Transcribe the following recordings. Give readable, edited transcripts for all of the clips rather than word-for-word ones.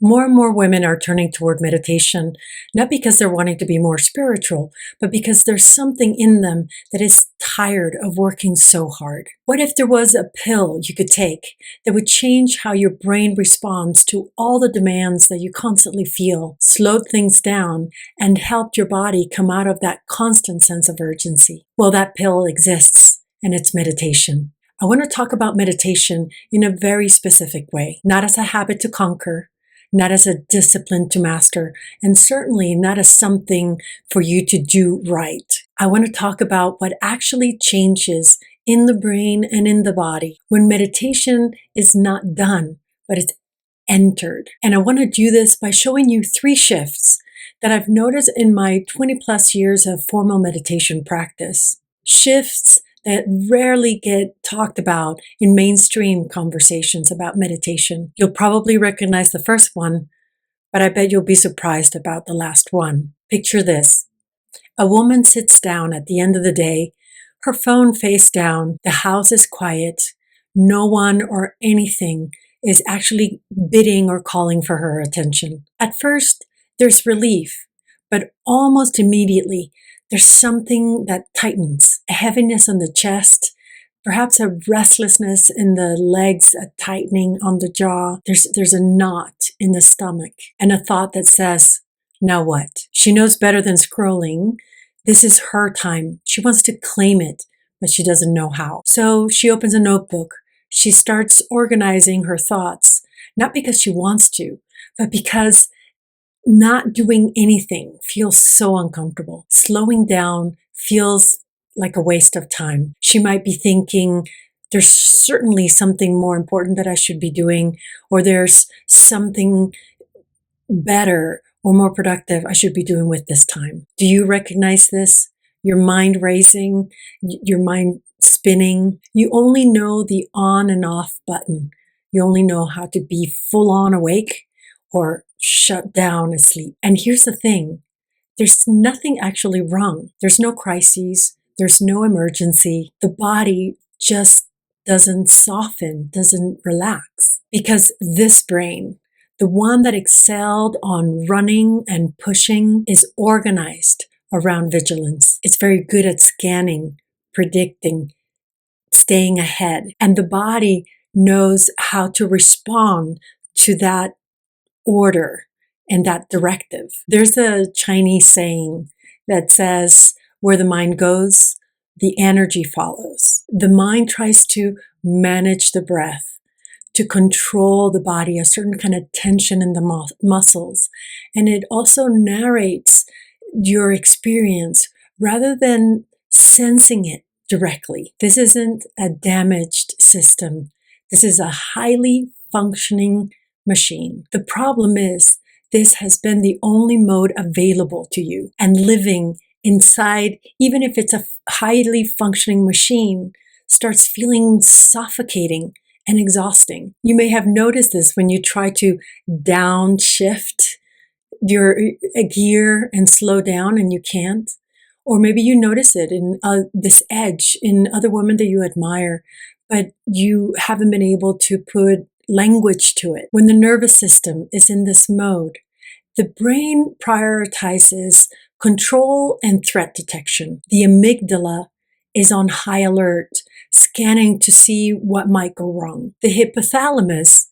More and more women are turning toward meditation, not because they're wanting to be more spiritual, but because there's something in them that is tired of working so hard. What if there was a pill you could take that would change how your brain responds to all the demands that you constantly feel, slowed things down, and helped your body come out of that constant sense of urgency? Well, that pill exists, and it's meditation. I want to talk about meditation in a very specific way, not as a habit to conquer, not as a discipline to master, and certainly not as something for you to do right. I want to talk about what actually changes in the brain and in the body when meditation is not done, but it's entered. And I want to do this by showing you 3 shifts that I've noticed in my 20 plus years of formal meditation practice. Shifts that rarely get talked about in mainstream conversations about meditation. You'll probably recognize the first one, but I bet you'll be surprised about the last one. Picture this. A woman sits down at the end of the day, her phone face down, the house is quiet, no one or anything is actually bidding or calling for her attention. At first, there's relief, but almost immediately, there's something that tightens, a heaviness on the chest, perhaps a restlessness in the legs, a tightening on the jaw. There's a knot in the stomach and a thought that says, now what? She knows better than scrolling. This is her time. She wants to claim it, but she doesn't know how. So she opens a notebook. She starts organizing her thoughts, not because she wants to, but because not doing anything feels so uncomfortable. Slowing down feels like a waste of time. She might be thinking, there's certainly something more important that I should be doing, or there's something better or more productive I should be doing with this time. Do you recognize this? Your mind racing, your mind spinning. You only know the on and off button. You only know how to be full on awake or shut down asleep. And here's the thing, there's nothing actually wrong. There's no crises. There's no emergency. The body just doesn't soften, doesn't relax. Because this brain, the one that excelled on running and pushing, is organized around vigilance. It's very good at scanning, predicting, staying ahead. And the body knows how to respond to that order and that directive. There's a Chinese saying that says, where the mind goes, the energy follows. The mind tries to manage the breath, to control the body, a certain kind of tension in the muscles. And it also narrates your experience rather than sensing it directly. This isn't a damaged system. This is a highly functioning machine. The problem is, this has been the only mode available to you, and living inside, even if it's a highly functioning machine, starts feeling suffocating and exhausting. You may have noticed this when you try to downshift your gear and slow down and you can't. Or maybe you notice it in this edge in other women that you admire, but you haven't been able to put language to it. When the nervous system is in this mode, the brain prioritizes control and threat detection. The amygdala is on high alert, scanning to see what might go wrong. The hypothalamus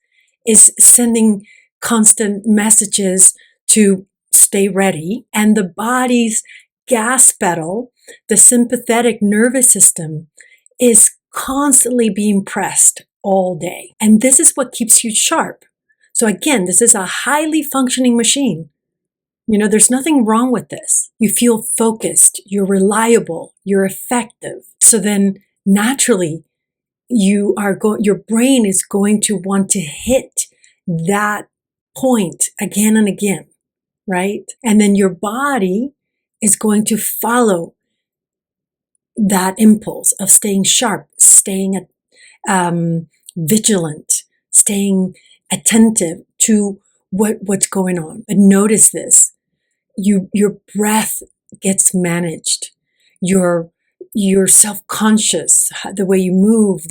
is sending constant messages to stay ready, and the body's gas pedal, the sympathetic nervous system, is constantly being pressed all day. And this is what keeps you sharp. So again, this is a highly functioning machine. You know, there's nothing wrong with this. You feel focused, you're reliable, you're effective. So then naturally, your brain is going to want to hit that point again and again, right? And then your body is going to follow that impulse of staying sharp, staying vigilant, staying attentive to what's going on. But notice this, your breath gets managed, you're self-conscious, the way you move,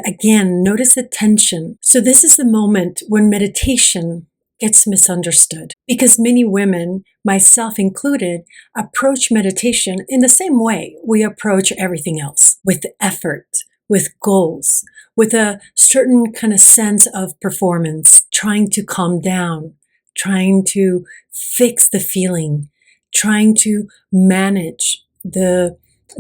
again, notice the tension. So this is the moment when meditation gets misunderstood because many women, myself included, approach meditation in the same way we approach everything else, with effort, with goals, with a certain kind of sense of performance, trying to calm down, trying to fix the feeling, trying to manage the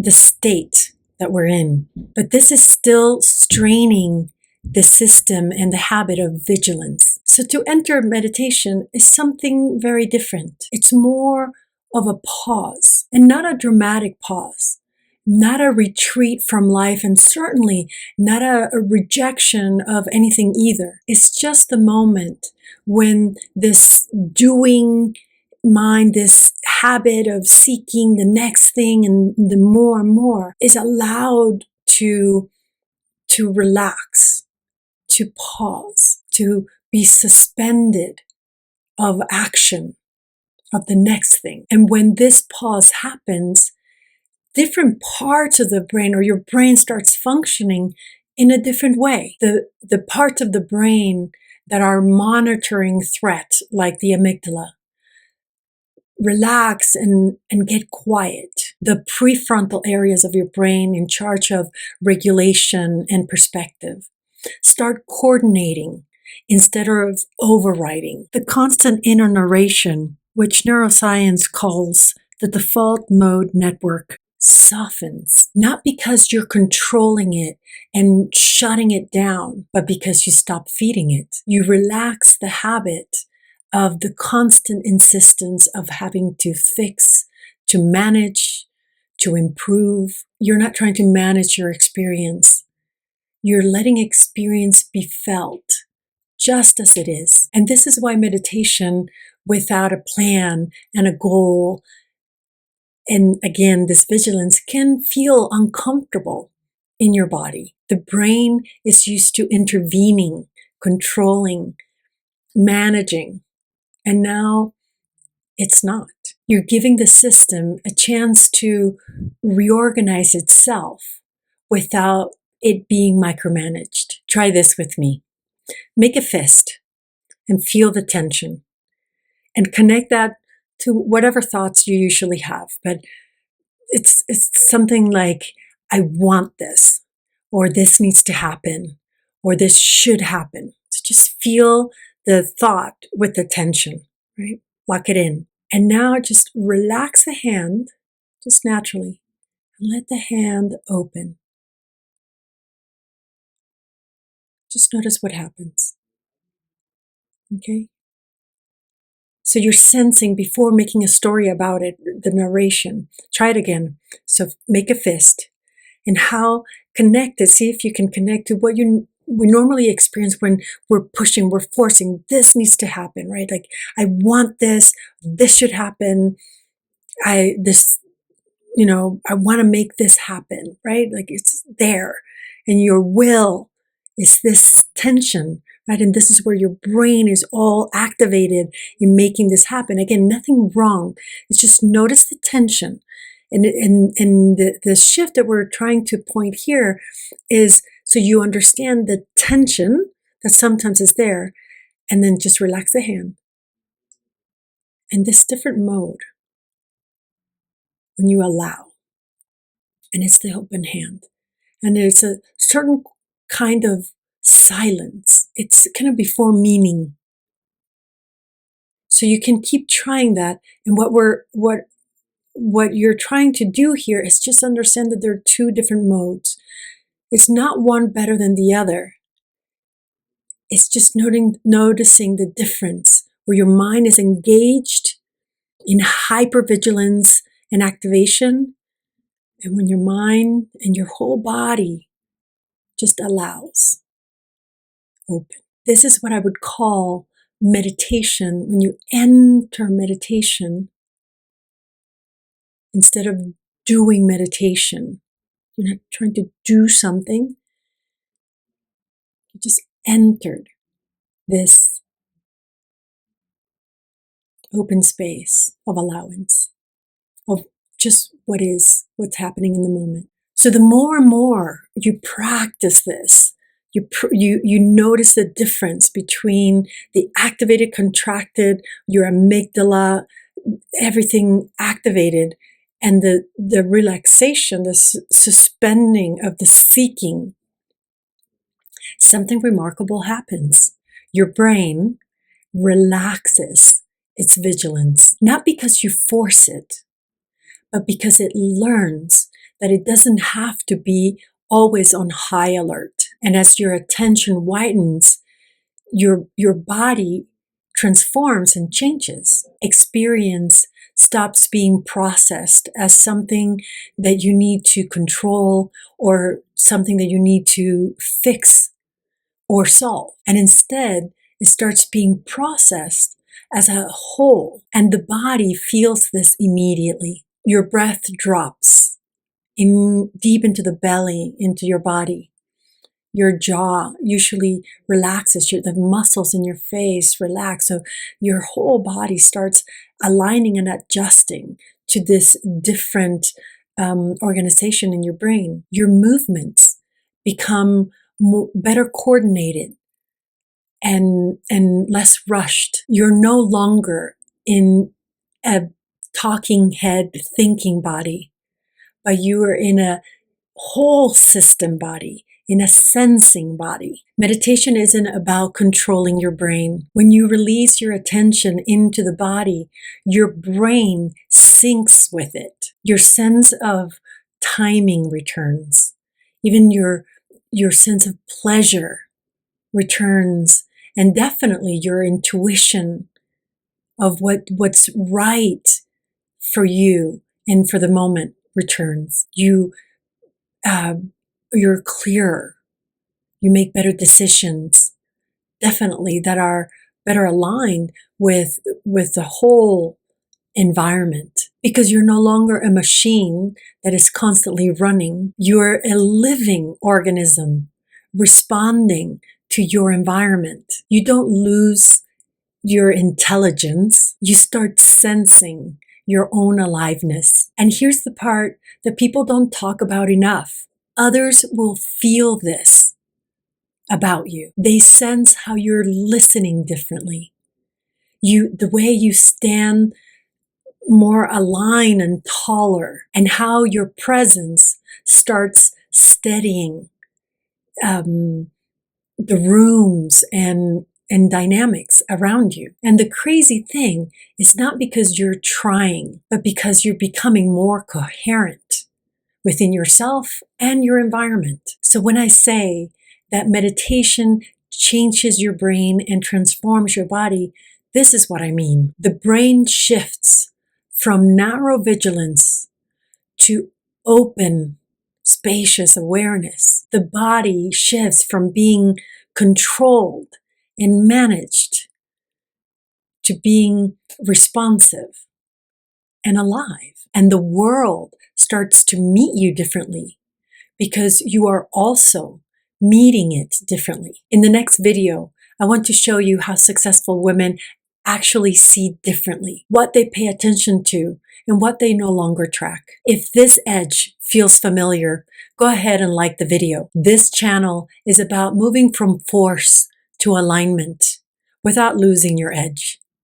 state that we're in. But this is still straining the system and the habit of vigilance. So to enter meditation is something very different. It's more of a pause, and not a dramatic pause, not a retreat from life, and certainly not a rejection of anything either. It's just the moment when this doing mind, this habit of seeking the next thing and the more and more, is allowed to relax, to pause, to be suspended of action of the next thing. And when this pause happens, different parts of the brain, or your brain, starts functioning in a different way. The parts of the brain that are monitoring threat, like the amygdala, relax and get quiet. The prefrontal areas of your brain in charge of regulation and perspective start coordinating instead of overriding. The constant inner narration, which neuroscience calls the default mode network, softens, not because you're controlling it and shutting it down, but because you stop feeding it. You relax the habit of the constant insistence of having to fix, to manage, to improve. You're not trying to manage your experience. You're letting experience be felt just as it is. And this is why meditation without a plan and a goal, and again, this vigilance, can feel uncomfortable in your body. The brain is used to intervening, controlling, managing, and now it's not. You're giving the system a chance to reorganize itself without it being micromanaged. Try this with me. Make a fist and feel the tension and connect that to whatever thoughts you usually have. But it's something like, I want this, or this needs to happen, or this should happen. So just feel the thought with the tension, right? Lock it in. And now just relax the hand, just naturally, and let the hand open. Just notice what happens. Okay? So you're sensing, before making a story about it, the narration. Try it again. So make a fist. And how connect it. See if you can connect to what we normally experience when we're pushing, we're forcing. This needs to happen, right? Like, I want this. This should happen. I want to make this happen, right? Like, it's there. And your will is this tension, right? And this is where your brain is all activated in making this happen. Again, nothing wrong. It's just notice the tension. And the shift that we're trying to point here is so you understand the tension that sometimes is there, and then just relax the hand. And this different mode, when you allow, and it's the open hand, and there's a certain kind of silence. It's kind of before meaning. So you can keep trying that. And what you're trying to do here is just understand that there are two different modes. It's not one better than the other. It's just noticing the difference, where your mind is engaged in hypervigilance and activation, and when your mind and your whole body just allows, open. This is what I would call meditation. When you enter meditation, instead of doing meditation, you're not trying to do something. You just entered this open space of allowance, of just what's happening in the moment. So the more and more you practice this, You notice the difference between the activated, contracted, your amygdala, everything activated, and the relaxation, the suspending of the seeking. Something remarkable happens. Your brain relaxes its vigilance, not because you force it, but because it learns that it doesn't have to be always on high alert. And as your attention widens, your body transforms and changes. Experience stops being processed as something that you need to control or something that you need to fix or solve. And instead, it starts being processed as a whole. And the body feels this immediately. Your breath drops deep into the belly, into your body. Your jaw usually relaxes, the muscles in your face relax. So your whole body starts aligning and adjusting to this different organization in your brain. Your movements become better coordinated and less rushed. You're no longer in a talking head thinking body, but you are in a whole system body, in a sensing body. Meditation isn't about controlling your brain. When you release your attention into the body, your brain syncs with it. Your sense of timing returns. Even your sense of pleasure returns, and definitely your intuition of what's right for you and for the moment returns. You're clearer. You make better decisions, definitely, that are better aligned with the whole environment, because you're no longer a machine that is constantly running. You're a living organism responding to your environment. You don't lose your intelligence. You start sensing your own aliveness. And here's the part that people don't talk about enough. Others will feel this about you. They sense how you're listening differently. The way you stand more aligned and taller, and how your presence starts steadying the rooms and dynamics around you. And the crazy thing is not because you're trying, but because you're becoming more coherent within yourself and your environment. So when I say that meditation changes your brain and transforms your body, this is what I mean. The brain shifts from narrow vigilance to open, spacious awareness. The body shifts from being controlled and managed to being responsive and alive. And the world starts to meet you differently because you are also meeting it differently. In the next video, I want to show you how successful women actually see differently, what they pay attention to, and what they no longer track. If this edge feels familiar, go ahead and like the video. This channel is about moving from force to alignment without losing your edge.